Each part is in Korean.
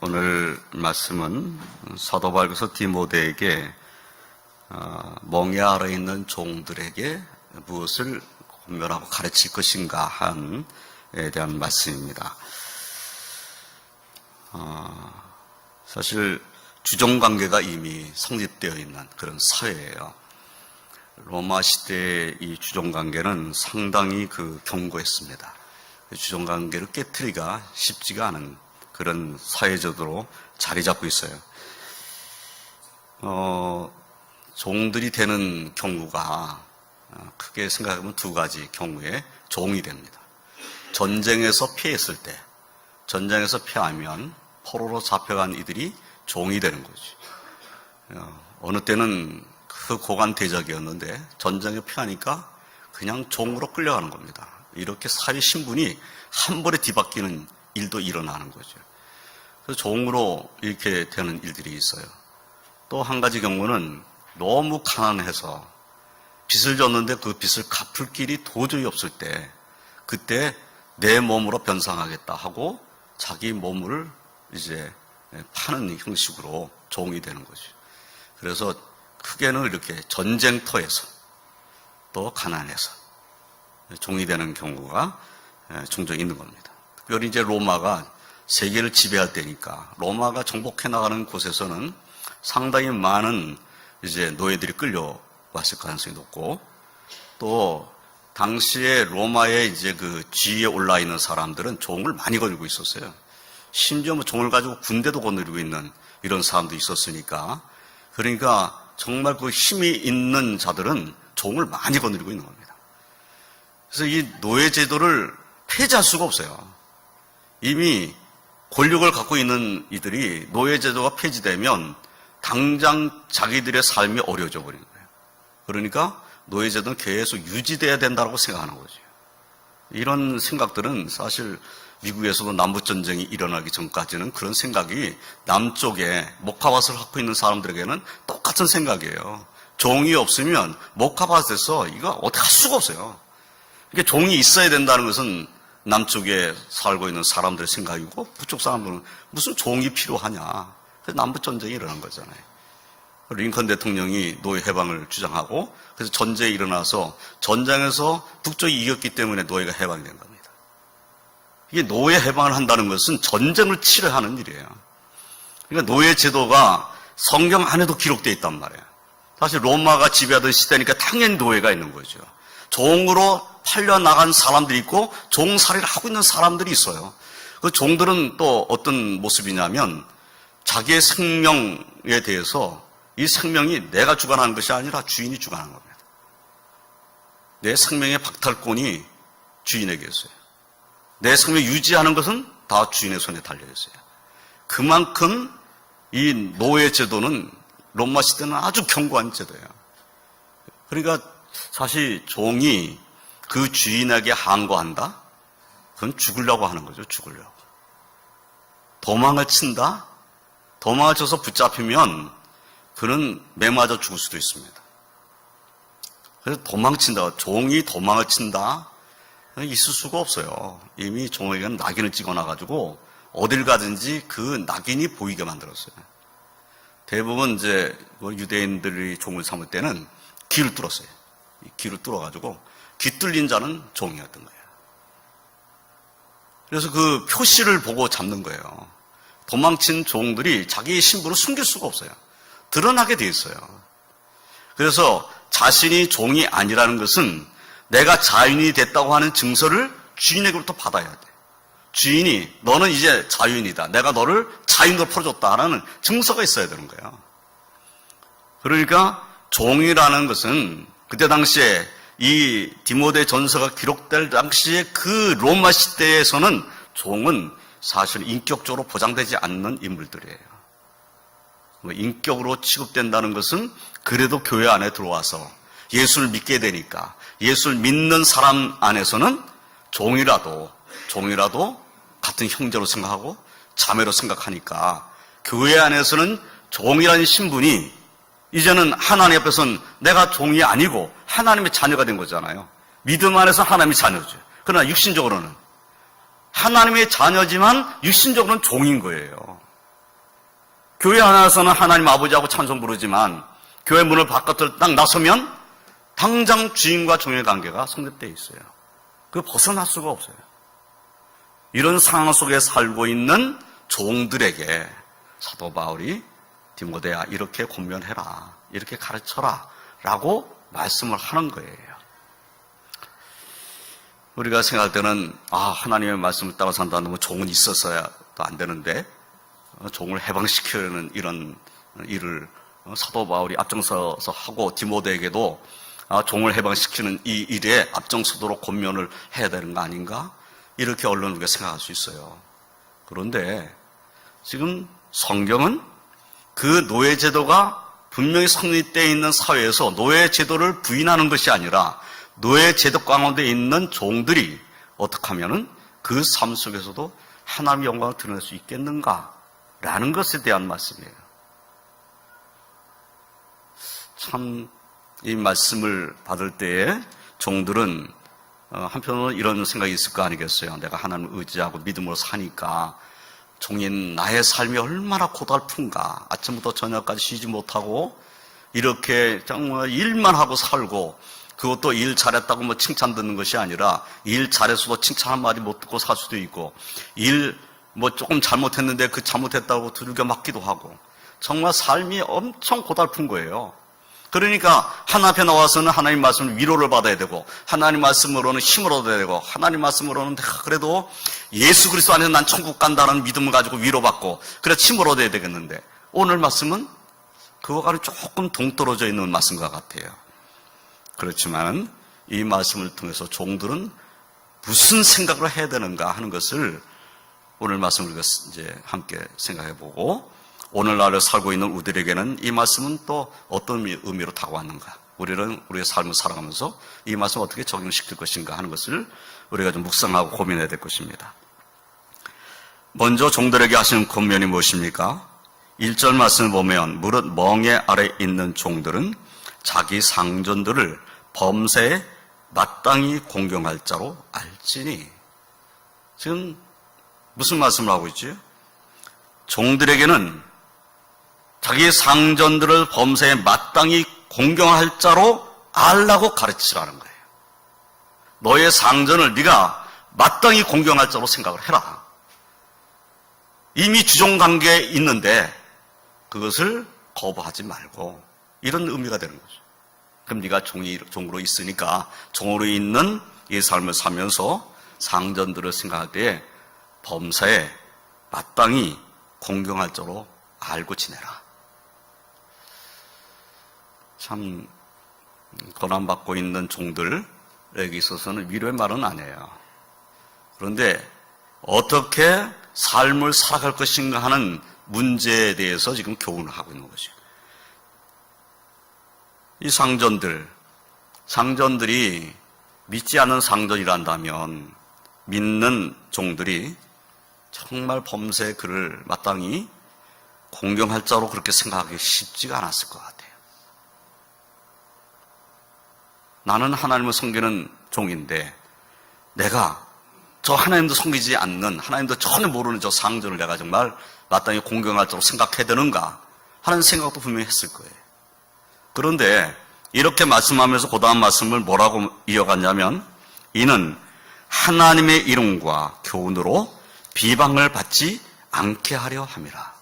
오늘 말씀은 사도 바울께서 디모데에게 멍에 아래 있는 종들에게 무엇을 권면하고 가르칠 것인가 한에 대한 말씀입니다. 사실 주종관계가 이미 성립되어 있는 그런 사회예요. 로마 시대의 이 주종관계는 상당히 견고했습니다. 주종관계를 깨트리기가 쉽지가 않은 그런 사회제도로 자리 잡고 있어요. 종들이 되는 경우가 크게 생각하면 두 가지 경우에 종이 됩니다. 전쟁에서 피했을 때, 전쟁에서 피하면 포로로 잡혀간 이들이 종이 되는 거죠. 어느 때는 그 고관 대적이었는데 전쟁에 피하니까 그냥 종으로 끌려가는 겁니다. 이렇게 사회 신분이 한 번에 뒤바뀌는 일도 일어나는 거죠. 그래서 종으로 이렇게 되는 일들이 있어요. 또 한 가지 경우는 너무 가난해서 빚을 졌는데 그 빚을 갚을 길이 도저히 없을 때 그때 내 몸으로 변상하겠다 하고 자기 몸을 이제 파는 형식으로 종이 되는 거죠. 그래서 크게는 이렇게 전쟁터에서 또 가난해서 종이 되는 경우가 종종 있는 겁니다. 특별히 이제 로마가 세계를 지배할 때니까 로마가 정복해 나가는 곳에서는 상당히 많은 이제 노예들이 끌려왔을 가능성이 높고 또 당시에 로마의 이제 그 지위에 올라 있는 사람들은 종을 많이 거느리고 있었어요. 심지어 뭐 종을 가지고 군대도 거느리고 있는 이런 사람도 있었으니까 그러니까 정말 그 힘이 있는 자들은 종을 많이 거느리고 있는 겁니다. 그래서 이 노예 제도를 폐지할 수가 없어요. 이미 권력을 갖고 있는 이들이 노예 제도가 폐지되면 당장 자기들의 삶이 어려워져 버리는 거예요. 그러니까 노예 제도는 계속 유지돼야 된다고 생각하는 거죠. 이런 생각들은 사실 미국에서도 남북전쟁이 일어나기 전까지는 그런 생각이 남쪽에 목화밭을 갖고 있는 사람들에게는 똑같은 생각이에요. 종이 없으면 목화밭에서 이거 어떻게 할 수가 없어요. 그러니까 종이 있어야 된다는 것은 남쪽에 살고 있는 사람들의 생각이고 북쪽 사람들은 무슨 종이 필요하냐. 그래서 남북전쟁이 일어난 거잖아요. 링컨 대통령이 노예 해방을 주장하고 그래서 전쟁이 일어나서 전쟁에서 북쪽이 이겼기 때문에 노예가 해방이 된 겁니다. 이게 노예 해방을 한다는 것은 전쟁을 치러야 하는 일이에요. 그러니까 노예 제도가 성경 안에도 기록되어 있단 말이에요. 사실 로마가 지배하던 시대니까 당연히 노예가 있는 거죠. 종으로 팔려나간 사람들이 있고 종살이를 하고 있는 사람들이 있어요. 그 종들은 또 어떤 모습이냐면 자기의 생명에 대해서 이 생명이 내가 주관하는 것이 아니라 주인이 주관하는 겁니다. 내 생명의 박탈권이 주인에게 있어요. 내 생명을 유지하는 것은 다 주인의 손에 달려있어요. 그만큼 이 노예 제도는 로마 시대는 아주 견고한 제도예요. 그러니까 사실 종이 그 주인에게 항거한다? 그건 죽으려고 하는 거죠. 죽으려고. 도망을 친다? 도망을 쳐서 붙잡히면 그는 매 맞아 죽을 수도 있습니다. 그래서 도망친다. 종이 도망을 친다? 있을 수가 없어요. 이미 종에게는 낙인을 찍어놔가지고 어딜 가든지 그 낙인이 보이게 만들었어요. 대부분 이제 유대인들이 종을 삼을 때는 귀를 뚫었어요. 귀를 뚫어가지고 귀 뚫린 자는 종이었던 거예요. 그래서 그 표시를 보고 잡는 거예요. 도망친 종들이 자기의 신분을 숨길 수가 없어요. 드러나게 돼 있어요. 그래서 자신이 종이 아니라는 것은 내가 자유인이 됐다고 하는 증서를 주인에게부터 받아야 돼. 주인이 너는 이제 자유인이다. 내가 너를 자유인으로 풀어줬다라는 증서가 있어야 되는 거예요. 그러니까 종이라는 것은 그때 당시에 이 디모데 전서가 기록될 당시에 그 로마 시대에서는 종은 사실 인격적으로 보장되지 않는 인물들이에요. 인격으로 취급된다는 것은 그래도 교회 안에 들어와서 예수를 믿게 되니까 예수를 믿는 사람 안에서는 종이라도 같은 형제로 생각하고 자매로 생각하니까 교회 안에서는 종이라는 신분이 이제는 하나님 앞에서는 내가 종이 아니고 하나님의 자녀가 된 거잖아요. 믿음 안에서 하나님의 자녀죠. 그러나 육신적으로는 하나님의 자녀지만 육신적으로는 종인 거예요. 교회 안에서는 하나님 아버지하고 찬송 부르지만 교회 문을 바깥으로 딱 나서면 당장 주인과 종의 관계가 성립되어 있어요. 그 벗어날 수가 없어요. 이런 상황 속에 살고 있는 종들에게 사도 바울이 디모데야 이렇게 권면해라, 이렇게 가르쳐라 라고 말씀을 하는 거예요. 우리가 생각할 때는 하나님의 말씀을 따라 산다면 종은 있었어야도 안 되는데 종을 해방시키려는 이런 일을 사도 바울이 앞장서서 하고 디모데에게도 종을 해방시키는 이 일에 앞장서도록 권면을 해야 되는 거 아닌가? 이렇게 언론 우리가 생각할 수 있어요. 그런데 지금 성경은 그 노예제도가 분명히 성립되어 있는 사회에서 노예제도를 부인하는 것이 아니라 노예제도 가운데 있는 종들이 어떻게 하면은 그 삶 속에서도 하나님의 영광을 드러낼 수 있겠는가라는 것에 대한 말씀이에요. 참 이 말씀을 받을 때에 종들은 한편으로는 이런 생각이 있을 거 아니겠어요. 내가 하나님을 의지하고 믿음으로 사니까 종인 나의 삶이 얼마나 고달픈가. 아침부터 저녁까지 쉬지 못하고 이렇게 정말 일만 하고 살고, 그것도 일 잘했다고 뭐 칭찬 듣는 것이 아니라 일 잘해서도 칭찬 한마디 못 듣고 살 수도 있고, 일 뭐 조금 잘못했는데 그 잘못했다고 두들겨 맞기도 하고, 정말 삶이 엄청 고달픈 거예요. 그러니까 하나님 앞에 나와서는 하나님 말씀을 위로를 받아야 되고, 하나님 말씀으로는 힘을 얻어야 되고, 하나님 말씀으로는 그래도 예수 그리스도 안에서 난 천국 간다는 믿음을 가지고 위로받고, 그래 힘을 얻어야 되겠는데, 오늘 말씀은 그거와는 조금 동떨어져 있는 말씀과 같아요. 그렇지만 이 말씀을 통해서 종들은 무슨 생각을 해야 되는가 하는 것을 오늘 말씀을 이제 함께 생각해보고, 오늘날을 살고 있는 우리에게는 이 말씀은 또 어떤 의미로 다가왔는가, 우리는 우리의 삶을 살아가면서 이 말씀을 어떻게 적용시킬 것인가 하는 것을 우리가 좀 묵상하고 고민해야 될 것입니다. 먼저 종들에게 하시는 권면이 무엇입니까? 1절 말씀을 보면 무릇 멍에 아래 있는 종들은 자기 상전들을 범사에 마땅히 공경할 자로 알지니. 지금 무슨 말씀을 하고 있지? 종들에게는 자기 상전들을 범사에 마땅히 공경할 자로 알라고 가르치라는 거예요. 너의 상전을 네가 마땅히 공경할 자로 생각을 해라. 이미 주종관계에 있는데 그것을 거부하지 말고, 이런 의미가 되는 거죠. 그럼 네가 종으로 있으니까 종으로 있는 이 삶을 살면서 상전들을 생각할 때 범사에 마땅히 공경할 자로 알고 지내라. 참 고난받고 있는 종들에게 있어서는 위로의 말은 안 해요. 그런데 어떻게 삶을 살아갈 것인가 하는 문제에 대해서 지금 교훈을 하고 있는 것이에요. 이 상전들이 믿지 않는 상전이란다면 믿는 종들이 정말 범사에 그를 마땅히 공경할 자로 그렇게 생각하기 쉽지가 않았을 것 같아요. 나는 하나님을 섬기는 종인데 내가 저 하나님도 섬기지 않는, 하나님도 전혀 모르는 저 상전을 내가 정말 마땅히 공경할 자로 생각해야 되는가 하는 생각도 분명히 했을 거예요. 그런데 이렇게 말씀하면서 그 다음 말씀을 뭐라고 이어갔냐면, 이는 하나님의 이름과 교훈으로 비방을 받지 않게 하려 함이라.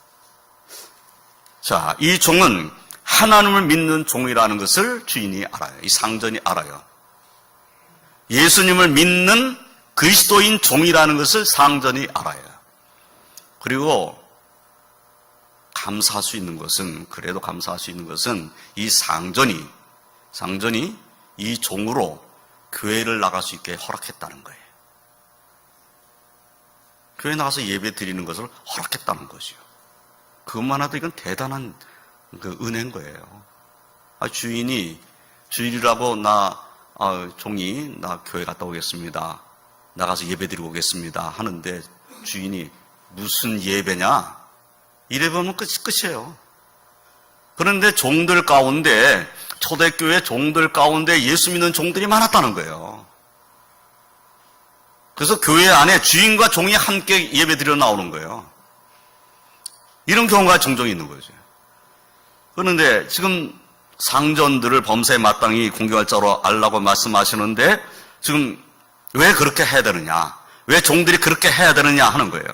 자, 이 종은 하나님을 믿는 종이라는 것을 주인이 알아요. 이 상전이 알아요. 예수님을 믿는 그리스도인 종이라는 것을 상전이 알아요. 그리고 감사할 수 있는 것은, 그래도 감사할 수 있는 것은 이 상전이 이 종으로 교회를 나갈 수 있게 허락했다는 거예요. 교회 나가서 예배 드리는 것을 허락했다는 것이요. 그것만 해도 이건 대단한 그 은혜인 거예요. 주일이라고 종이 나 교회 갔다 오겠습니다, 나가서 예배 드리고 오겠습니다 하는데 주인이 무슨 예배냐? 이래 보면 끝이에요. 그런데 종들 가운데, 초대교회 종들 가운데 예수 믿는 종들이 많았다는 거예요. 그래서 교회 안에 주인과 종이 함께 예배 드려 나오는 거예요. 이런 경우가 종종 있는 거죠. 그런데 지금 상전들을 범사에 마땅히 공경할 자로 알라고 말씀하시는데 지금 왜 그렇게 해야 되느냐? 왜 종들이 그렇게 해야 되느냐 하는 거예요.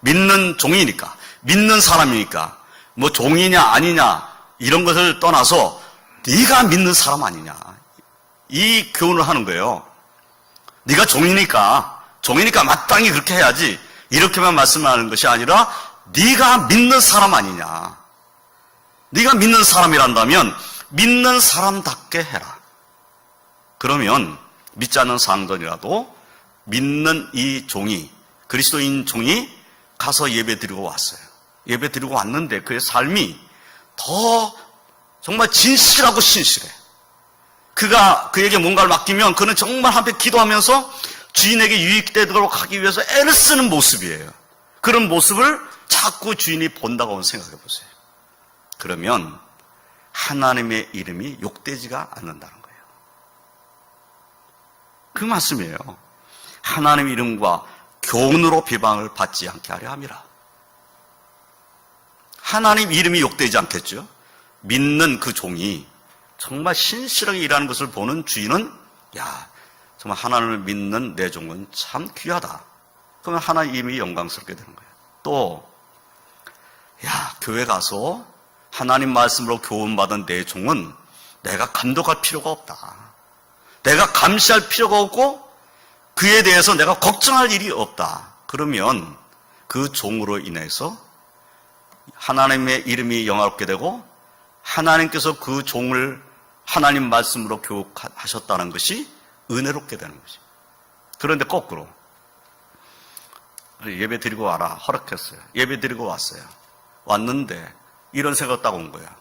믿는 종이니까, 믿는 사람이니까, 뭐 종이냐 아니냐 이런 것을 떠나서 네가 믿는 사람 아니냐. 이 교훈을 하는 거예요. 네가 종이니까 마땅히 그렇게 해야지. 이렇게만 말씀하는 것이 아니라 네가 믿는 사람 아니냐. 네가 믿는 사람이란다면 믿는 사람답게 해라. 그러면 믿지 않는 상전이라도 믿는 이 종이, 그리스도인 종이 가서 예배 드리고 왔어요. 예배 드리고 왔는데 그의 삶이 더 정말 진실하고 신실해. 그에게 뭔가를 맡기면 그는 정말 한편 기도하면서 주인에게 유익되도록 하기 위해서 애를 쓰는 모습이에요. 그런 모습을 자꾸 주인이 본다고 생각해 보세요. 그러면 하나님의 이름이 욕되지가 않는다는 거예요. 그 말씀이에요. 하나님의 이름과 교훈으로 비방을 받지 않게 하려 함이라. 하나님 이름이 욕되지 않겠죠? 믿는 그 종이 정말 신실하게 일하는 것을 보는 주인은 야, 정말 하나님을 믿는 내 종은 참 귀하다. 그러면 하나님 이름이 영광스럽게 되는 거예요. 또 야, 교회 가서 하나님 말씀으로 교훈받은 내 종은 내가 감독할 필요가 없다. 내가 감시할 필요가 없고 그에 대해서 내가 걱정할 일이 없다. 그러면 그 종으로 인해서 하나님의 이름이 영화롭게 되고 하나님께서 그 종을 하나님 말씀으로 교육하셨다는 것이 은혜롭게 되는 것이죠. 그런데 거꾸로 예배 드리고 와라 허락했어요. 예배 드리고 왔어요. 왔는데 이런 생각 딱 온 거야.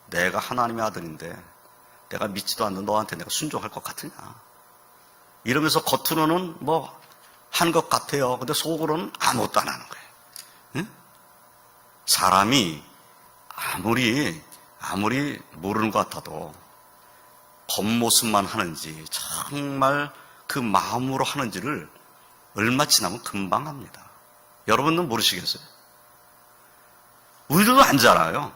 내가 하나님의 아들인데 내가 믿지도 않는 너한테 내가 순종할 것 같으냐. 이러면서 겉으로는 뭐 한 것 같아요. 근데 속으로는 아무것도 안 하는 거예요. 응? 사람이 아무리 모르는 것 같아도 겉모습만 하는지 정말 그 마음으로 하는지를 얼마 지나면 금방 합니다. 여러분은 모르시겠어요? 우리들도 알잖아요.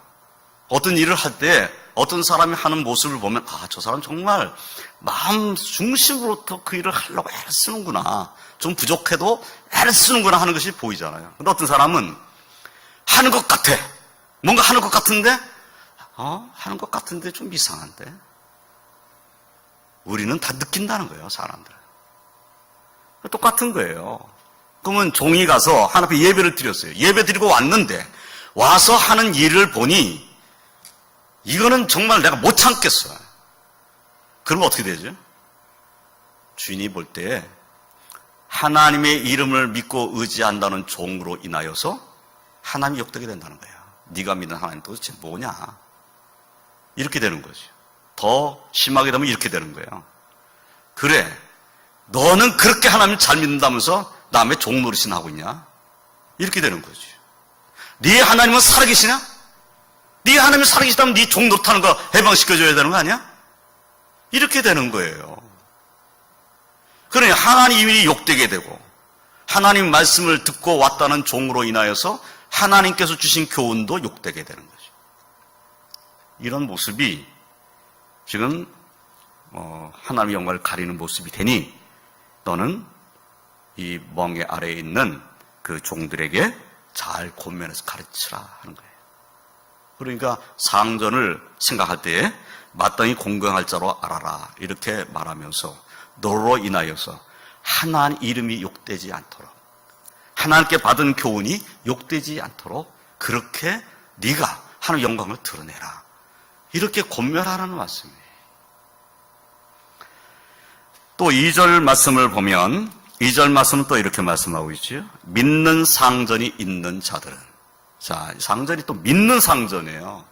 어떤 일을 할 때 어떤 사람이 하는 모습을 보면 아, 저 사람 정말 마음 중심으로부터 그 일을 하려고 애를 쓰는구나. 좀 부족해도 애를 쓰는구나 하는 것이 보이잖아요. 근데 어떤 사람은 하는 것 같아. 뭔가 하는 것 같은데 하는 것 같은데 좀 이상한데. 우리는 다 느낀다는 거예요, 사람들은. 똑같은 거예요. 그러면 종이 가서 하나님 앞에 예배를 드렸어요. 예배 드리고 왔는데 와서 하는 일을 보니 이거는 정말 내가 못 참겠어. 그러면 어떻게 되죠? 주인이 볼 때 하나님의 이름을 믿고 의지한다는 종으로 인하여서 하나님이 욕되게 된다는 거야. 네가 믿는 하나님 도대체 뭐냐? 이렇게 되는 거죠. 더 심하게 되면 이렇게 되는 거예요. 그래, 너는 그렇게 하나님 잘 믿는다면서 남의 종 노릇이나 하고 있냐? 이렇게 되는 거죠. 네 하나님은 살아계시냐? 네 하나님이 살아계시다면 네 종 노릇하는 거 해방시켜줘야 되는 거 아니야? 이렇게 되는 거예요. 그러니 하나님이 욕되게 되고 하나님 말씀을 듣고 왔다는 종으로 인하여서 하나님께서 주신 교훈도 욕되게 되는 거죠. 이런 모습이 지금 하나님의 영광을 가리는 모습이 되니 너는 이 멍에 아래에 있는 그 종들에게 잘 권면해서 가르치라 하는 거예요. 그러니까 상전을 생각할 때에 마땅히 공경할 자로 알아라 이렇게 말하면서 너로 인하여서 하나님 이름이 욕되지 않도록 하나님께 받은 교훈이 욕되지 않도록 그렇게 네가 하나님의 영광을 드러내라 이렇게 권면하라는 말씀이에요. 또 2절 말씀을 보면 2절 말씀은 또 이렇게 말씀하고 있죠. 믿는 상전이 있는 자들은. 자, 상전이 또 믿는 상전이에요.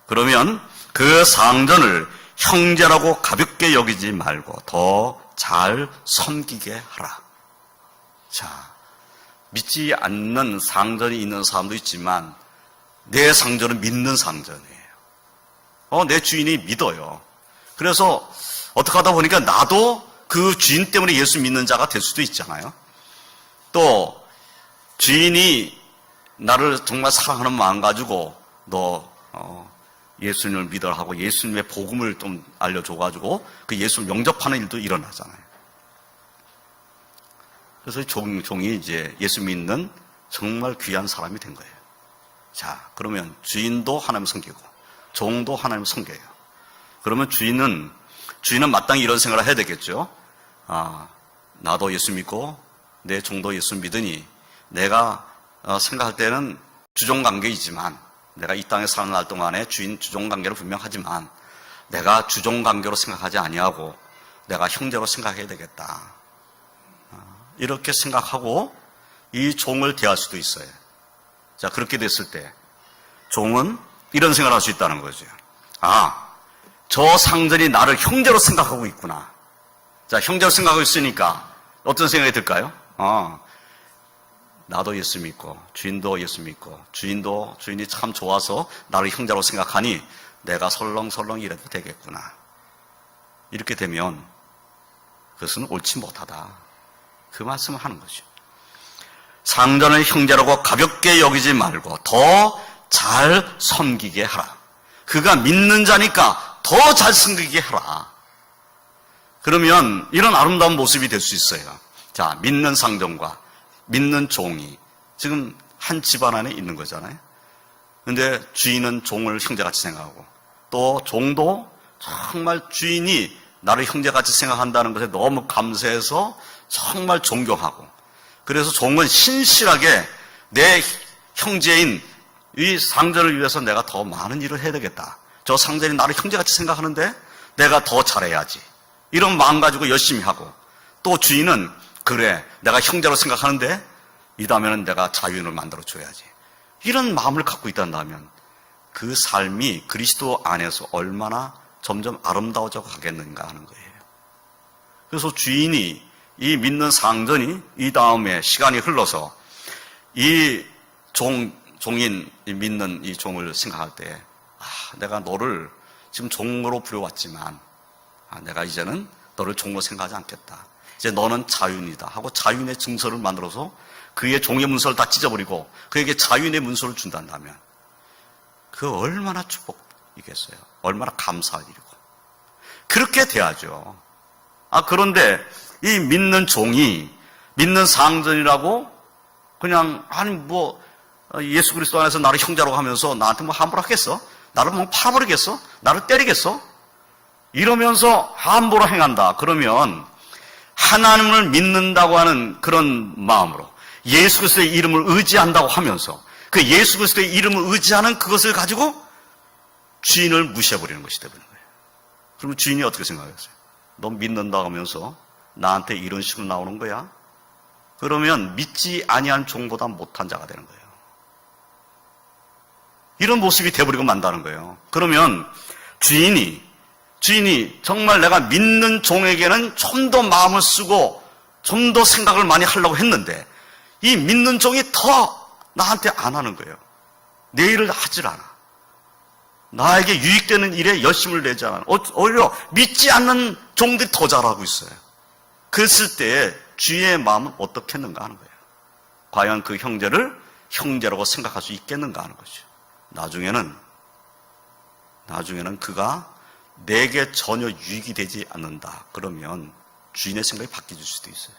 그러면 그 상전을 형제라고 가볍게 여기지 말고 더 잘 섬기게 하라. 자, 믿지 않는 상전이 있는 사람도 있지만 내 상전은 믿는 상전이에요. 내 주인이 믿어요. 그래서 어떻게 하다 보니까 나도 그 주인 때문에 예수 믿는 자가 될 수도 있잖아요. 또 주인이 나를 정말 사랑하는 마음 가지고 너 예수님을 믿어라 하고 예수님의 복음을 좀 알려줘가지고 그 예수를 영접하는 일도 일어나잖아요. 그래서 종이 이제 예수 믿는 정말 귀한 사람이 된 거예요. 자, 그러면 주인도 하나님 섬기고 종도 하나님 섬겨요. 그러면 주인은 마땅히 이런 생각을 해야 되겠죠. 나도 예수 믿고 내 종도 예수 믿으니 내가 생각할 때는 주종관계이지만 내가 이 땅에 사는 날 동안에 주인 주종관계로 분명하지만 내가 주종관계로 생각하지 아니하고 내가 형제로 생각해야 되겠다. 이렇게 생각하고 이 종을 대할 수도 있어요. 자, 그렇게 됐을 때 종은 이런 생각을 할 수 있다는 거죠. 저 상전이 나를 형제로 생각하고 있구나. 자, 형제로 생각하고 있으니까 어떤 생각이 들까요? 나도 예수 믿고 주인도 예수 믿고 주인이 참 좋아서 나를 형제로 생각하니 내가 설렁설렁 이래도 되겠구나. 이렇게 되면 그것은 옳지 못하다. 그 말씀을 하는 거죠. 상전을 형제라고 가볍게 여기지 말고 더 잘 섬기게 하라. 그가 믿는 자니까 더 잘 섬기게 하라. 그러면 이런 아름다운 모습이 될 수 있어요. 자, 믿는 상전과 믿는 종이 지금 한 집안 안에 있는 거잖아요. 근데 주인은 종을 형제같이 생각하고 또 종도 정말 주인이 나를 형제같이 생각한다는 것에 너무 감사해서 정말 존경하고, 그래서 종은 신실하게 내 형제인 이 상전을 위해서 내가 더 많은 일을 해야 되겠다. 저 상전이 나를 형제같이 생각하는데 내가 더 잘해야지. 이런 마음 가지고 열심히 하고, 또 주인은 그래, 내가 형제로 생각하는데 이 다음에는 내가 자유인을 만들어줘야지. 이런 마음을 갖고 있다면 그 삶이 그리스도 안에서 얼마나 점점 아름다워져 가겠는가 하는 거예요. 그래서 주인이, 이 믿는 상전이 이 다음에 시간이 흘러서 이 종인 믿는 이 종을 생각할 때, 내가 너를 지금 종으로 부려왔지만 내가 이제는 너를 종으로 생각하지 않겠다. 이제 너는 자유인이다 하고 자유인의 증서를 만들어서 그의 종의 문서를 다 찢어버리고 그에게 자유인의 문서를 준다면 그 얼마나 축복이겠어요. 얼마나 감사할 일이고. 그렇게 돼야죠. 그런데 이 믿는 종이 믿는 상전이라고 그냥 예수 그리스도 안에서 나를 형제라고 하면서 나한테 함부로 하겠어? 나를 파버리겠어? 나를 때리겠어? 이러면서 함부로 행한다. 그러면 하나님을 믿는다고 하는 그런 마음으로 예수 그리스도의 이름을 의지한다고 하면서 그 예수 그리스도의 이름을 의지하는 그것을 가지고 주인을 무시해버리는 것이 되버리는 거예요. 그러면 주인이 어떻게 생각하겠어요? 너 믿는다고 하면서 나한테 이런 식으로 나오는 거야? 그러면 믿지 아니한 종보다 못한 자가 되는 거예요. 이런 모습이 돼버리고 만다는 거예요. 그러면 주인이 정말 내가 믿는 종에게는 좀 더 마음을 쓰고 좀 더 생각을 많이 하려고 했는데 이 믿는 종이 더 나한테 안 하는 거예요. 내 일을 하질 않아. 나에게 유익되는 일에 열심을 내지 않아. 오히려 믿지 않는 종들이 더 잘하고 있어요. 그랬을 때 주인의 마음은 어떻겠는가 하는 거예요. 과연 그 형제를 형제라고 생각할 수 있겠는가 하는 거죠. 나중에는 그가 내게 전혀 유익이 되지 않는다. 그러면 주인의 생각이 바뀌어질 수도 있어요.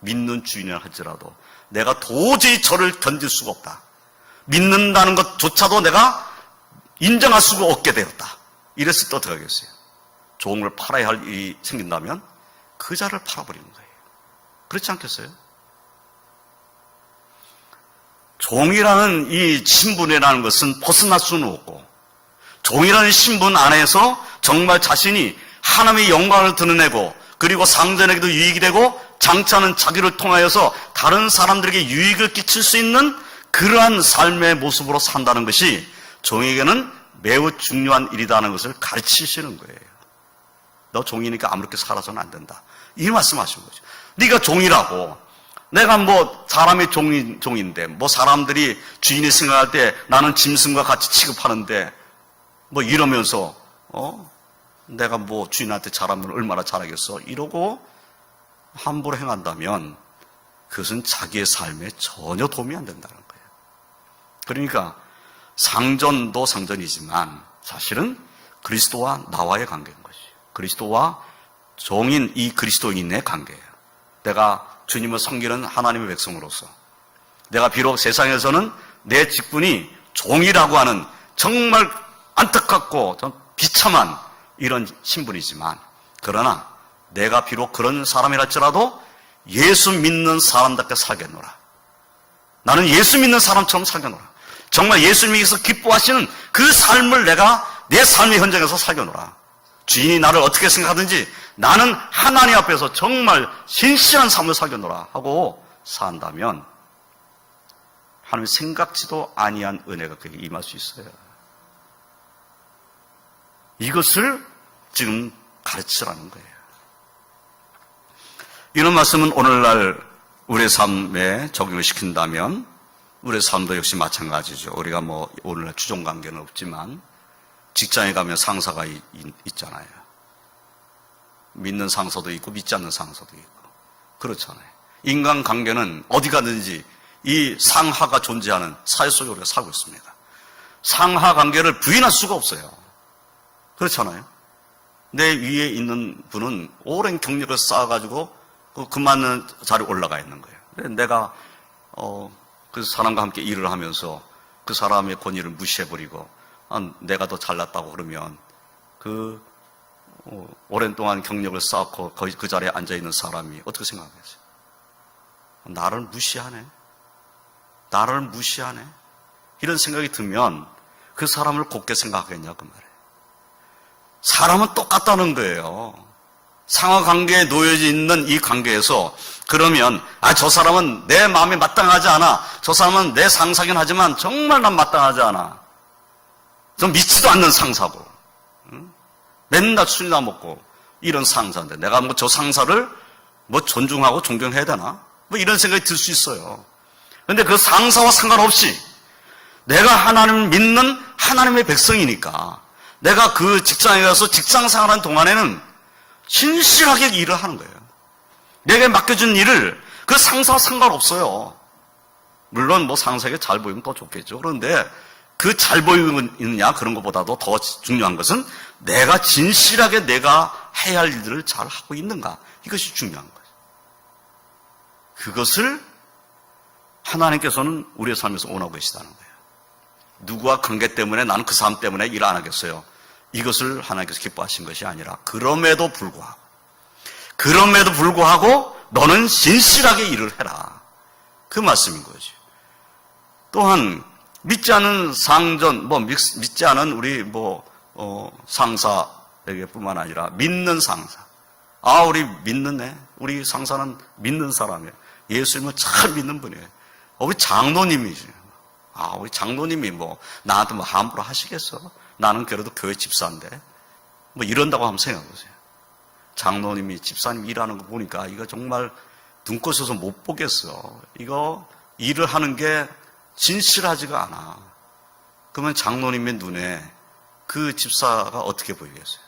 믿는 주인이라 할지라도 내가 도저히 저를 견딜 수가 없다. 믿는다는 것조차도 내가 인정할 수가 없게 되었다. 이랬을 때 어떻게 하겠어요? 종을 팔아야 할 일이 생긴다면 그 자를 팔아버리는 거예요. 그렇지 않겠어요? 종이라는 이 신분이라는 것은 벗어날 수는 없고, 종이라는 신분 안에서 정말 자신이 하나님의 영광을 드러내고 그리고 상전에게도 유익이 되고 장차는 자기를 통하여서 다른 사람들에게 유익을 끼칠 수 있는 그러한 삶의 모습으로 산다는 것이 종에게는 매우 중요한 일이라는 것을 가르치시는 거예요. 너 종이니까 아무렇게 살아서는 안 된다. 이 말씀하신 거죠. 네가 종이라고, 내가 사람의 종인데 사람들이 주인이 생각할 때 나는 짐승과 같이 취급하는데 이러면서 내가 주인한테 잘하면 얼마나 잘하겠어 이러고 함부로 행한다면 그것은 자기의 삶에 전혀 도움이 안 된다는 거예요. 그러니까 상전도 상전이지만 사실은 그리스도와 나와의 관계인 것이에요. 그리스도와 종인 이 그리스도인의 관계예요. 내가 주님을 섬기는 하나님의 백성으로서 내가 비록 세상에서는 내 직분이 종이라고 하는 정말 안타깝고 좀 비참한 이런 신분이지만, 그러나 내가 비록 그런 사람이랄지라도 예수 믿는 사람답게 살겠노라. 나는 예수 믿는 사람처럼 살겠노라. 정말 예수님께서 기뻐하시는 그 삶을 내가 내 삶의 현장에서 살겠노라. 주인이 나를 어떻게 생각하든지 나는 하나님 앞에서 정말 신실한 삶을 살겠노라 하고 산다면 하나님 생각지도 아니한 은혜가 그에게 임할 수 있어요. 이것을 지금 가르치라는 거예요. 이런 말씀은 오늘날 우리의 삶에 적용을 시킨다면 우리의 삶도 역시 마찬가지죠. 우리가 뭐 오늘날 주종관계는 없지만 직장에 가면 상사가 있잖아요. 믿는 상사도 있고 믿지 않는 상사도 있고 그렇잖아요. 인간관계는 어디 가든지 이 상하가 존재하는 사회 속에 우리가 살고 있습니다. 상하관계를 부인할 수가 없어요. 그렇잖아요. 내 위에 있는 분은 오랜 경력을 쌓아가지고 그 맞는 자리에 올라가 있는 거예요. 내가 그 사람과 함께 일을 하면서 그 사람의 권위를 무시해버리고 내가 더 잘났다고 그러면 오랜 동안 경력을 쌓고 그 자리에 앉아있는 사람이 어떻게 생각하겠어요? 나를 무시하네? 나를 무시하네? 이런 생각이 들면 그 사람을 곱게 생각하겠냐 그 말이에요. 사람은 똑같다는 거예요. 상하관계에 놓여져 있는 이 관계에서 그러면 저 사람은 내 마음에 마땅하지 않아. 저 사람은 내 상사긴 하지만 정말 난 마땅하지 않아. 좀 믿지도 않는 상사고 맨날 술이나 먹고 이런 상사인데 내가 뭐 저 상사를 뭐 존중하고 존경해야 되나? 뭐 이런 생각이 들 수 있어요. 그런데 그 상사와 상관없이 내가 하나님을 믿는 하나님의 백성이니까 내가 그 직장에 가서 직장 생활하는 동안에는 신실하게 일을 하는 거예요. 내게 맡겨준 일을 그 상사와 상관없어요. 물론 뭐 상사에게 잘 보이면 더 좋겠죠. 그런데 그 잘 보이느냐 그런 것보다도 더 중요한 것은 내가 진실하게 내가 해야 할 일들을 잘 하고 있는가, 이것이 중요한 거예요. 그것을 하나님께서는 우리의 삶에서 원하고 계시다는 거예요. 누구와 관계 때문에 나는 그 사람 때문에 일 안 하겠어요. 이것을 하나님께서 기뻐하신 것이 아니라 그럼에도 불구하고 너는 진실하게 일을 해라. 그 말씀인 거죠. 또한 믿지 않은 상전, 믿지 않은 우리 상사에게 뿐만 아니라 믿는 상사. 우리 믿는 애. 우리 상사는 믿는 사람이에요. 예수님을 잘 믿는 분이에요. 우리 장로님이죠. 우리 장로님이 나한테 함부로 하시겠어? 나는 그래도 교회 집사인데. 이런다고 한번 생각해 보세요. 장로님이, 집사님 일하는 거 보니까 이거 정말 눈꽃에서 못 보겠어. 이거 일을 하는 게 진실하지가 않아. 그러면 장로님의 눈에 그 집사가 어떻게 보이겠어요?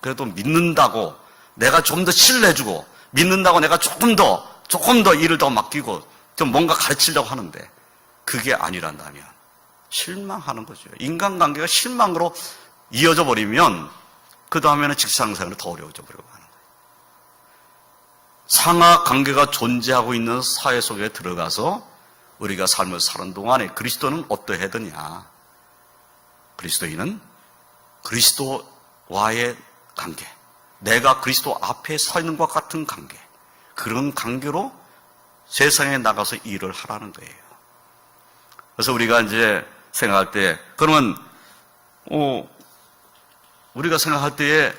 그래도 믿는다고 내가 좀 더 신뢰해주고 믿는다고 내가 조금 더 일을 더 맡기고 좀 뭔가 가르치려고 하는데 그게 아니란다면 실망하는 거죠. 인간관계가 실망으로 이어져 버리면 그 다음에는 직장생활이 더 어려워져 버리고 하는 거예요. 상하관계가 존재하고 있는 사회 속에 들어가서 우리가 삶을 사는 동안에 그리스도는 어떠하더냐? 그리스도인은 그리스도와의 관계, 내가 그리스도 앞에 서 있는 것 같은 관계, 그런 관계로 세상에 나가서 일을 하라는 거예요. 그래서 우리가 이제 생각할 때, 그러면 우리가 생각할 때에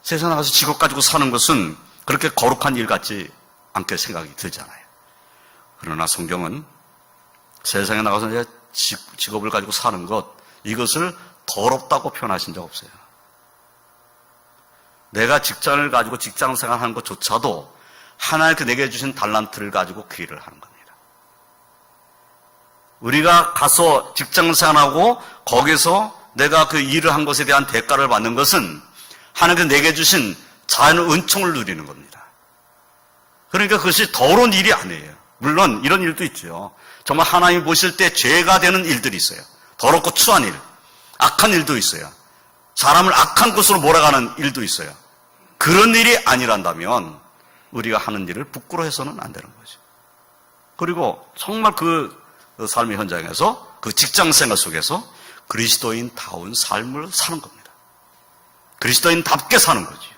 세상에 나가서 직업 가지고 사는 것은 그렇게 거룩한 일 같지 않게 생각이 들잖아요. 그러나 성경은 세상에 나가서 이제 직업을 가지고 사는 것, 이것을 더럽다고 표현하신 적 없어요. 내가 직장을 가지고 직장 생활하는 것조차도 하나님께 내게 주신 달란트를 가지고 그 일을 하는 겁니다. 우리가 가서 직장 생활하고 거기서 내가 그 일을 한 것에 대한 대가를 받는 것은 하나님께 내게 주신 자연 은총을 누리는 겁니다. 그러니까 그것이 더러운 일이 아니에요. 물론 이런 일도 있죠. 정말 하나님이 보실 때 죄가 되는 일들이 있어요. 더럽고 추한 일, 악한 일도 있어요. 사람을 악한 곳으로 몰아가는 일도 있어요. 그런 일이 아니란다면 우리가 하는 일을 부끄러워해서는 안 되는 거죠. 그리고 정말 그 삶의 현장에서, 그 직장생활 속에서 그리스도인다운 삶을 사는 겁니다. 그리스도인답게 사는 거죠.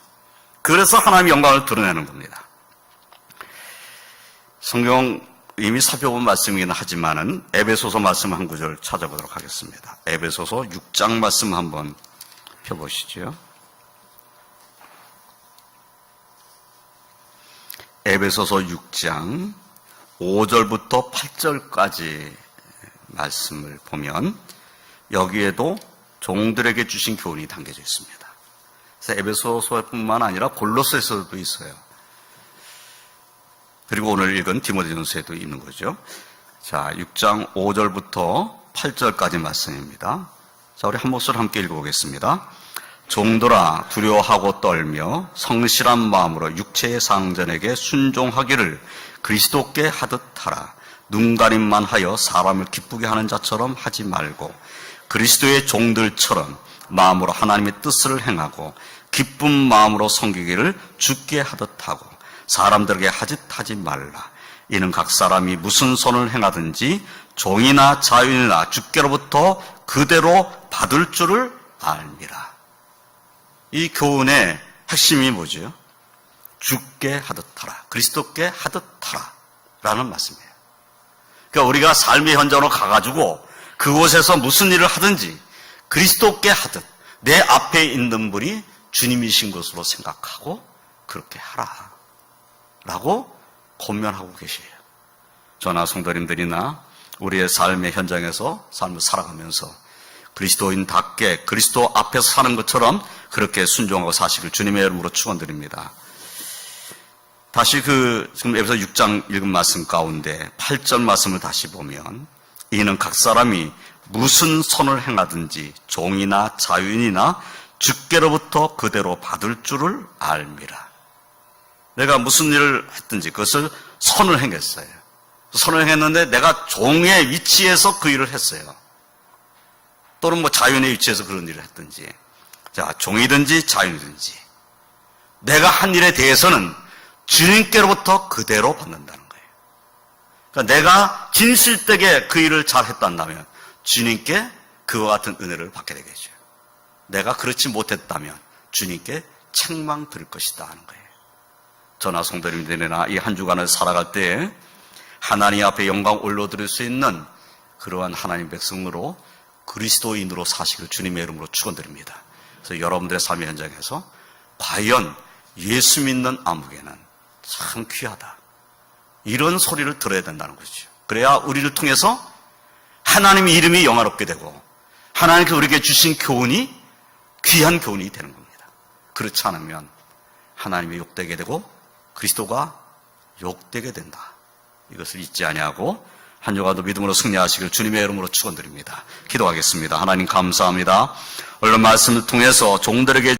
그래서 하나님의 영광을 드러내는 겁니다. 성경 이미 살펴본 말씀이긴 하지만은 에베소서 말씀 한 구절 찾아보도록 하겠습니다. 에베소서 6장 말씀 한번 펴보시죠. 에베소서 6장 5절부터 8절까지 말씀을 보면 여기에도 종들에게 주신 교훈이 담겨져 있습니다. 그래서 에베소서뿐만 아니라 골로새서도 있어요. 그리고 오늘 읽은 디모데전서에도 있는 거죠. 자, 6장 5절부터 8절까지 말씀입니다. 자, 우리 한 목소리 함께 읽어보겠습니다. 종들아 두려워하고 떨며 성실한 마음으로 육체의 상전에게 순종하기를 그리스도께 하듯 하라. 눈가림만 하여 사람을 기쁘게 하는 자처럼 하지 말고 그리스도의 종들처럼 마음으로 하나님의 뜻을 행하고 기쁜 마음으로 섬기기를 주께 하듯 하고 사람들에게 하짓하지 말라. 이는 각 사람이 무슨 선을 행하든지 종이나 자유인이나 주께로부터 그대로 받을 줄을 알미라. 이 교훈의 핵심이 뭐죠? 주께 하듯 하라. 그리스도께 하듯 하라. 라는 말씀이에요. 그러니까 우리가 삶의 현장으로 가가지고 그곳에서 무슨 일을 하든지 그리스도께 하듯 내 앞에 있는 분이 주님이신 것으로 생각하고 그렇게 하라. 라고 권면하고 계세요. 저나 성도님들이나 우리의 삶의 현장에서 삶을 살아가면서 그리스도인답게 그리스도 앞에서 사는 것처럼 그렇게 순종하고 사시길 주님의 이름으로 축원드립니다. 다시 지금 에베소 6장 읽은 말씀 가운데 8절 말씀을 다시 보면 이는 각 사람이 무슨 선을 행하든지 종이나 자유인이나 주께로부터 그대로 받을 줄을 알미라. 내가 무슨 일을 했든지 그것을 선을 행했어요. 선을 행했는데 내가 종의 위치에서 그 일을 했어요. 또는 자유인의 위치에서 그런 일을 했든지. 자, 종이든지 자유인이든지. 내가 한 일에 대해서는 주님께로부터 그대로 받는다는 거예요. 그러니까 내가 진실되게 그 일을 잘 했단다면 주님께 그와 같은 은혜를 받게 되겠죠. 내가 그렇지 못했다면 주님께 책망 들을 것이다 하는 거예요. 저나 성도님들이나 이 한 주간을 살아갈 때 하나님 앞에 영광 올려드릴 수 있는 그러한 하나님 백성으로 그리스도인으로 사시길 주님의 이름으로 축원드립니다. 그래서 여러분들의 삶의 현장에서 과연 예수 믿는 아무개는 참 귀하다. 이런 소리를 들어야 된다는 거죠. 그래야 우리를 통해서 하나님의 이름이 영화롭게 되고 하나님께서 우리에게 주신 교훈이 귀한 교훈이 되는 겁니다. 그렇지 않으면 하나님이 욕되게 되고 그리스도가 욕되게 된다. 이것을 잊지 아니하고 한 주간도 믿음으로 승리하시길 주님의 이름으로 축원드립니다. 기도하겠습니다. 하나님 감사합니다. 오늘 말씀을 통해서 종들에게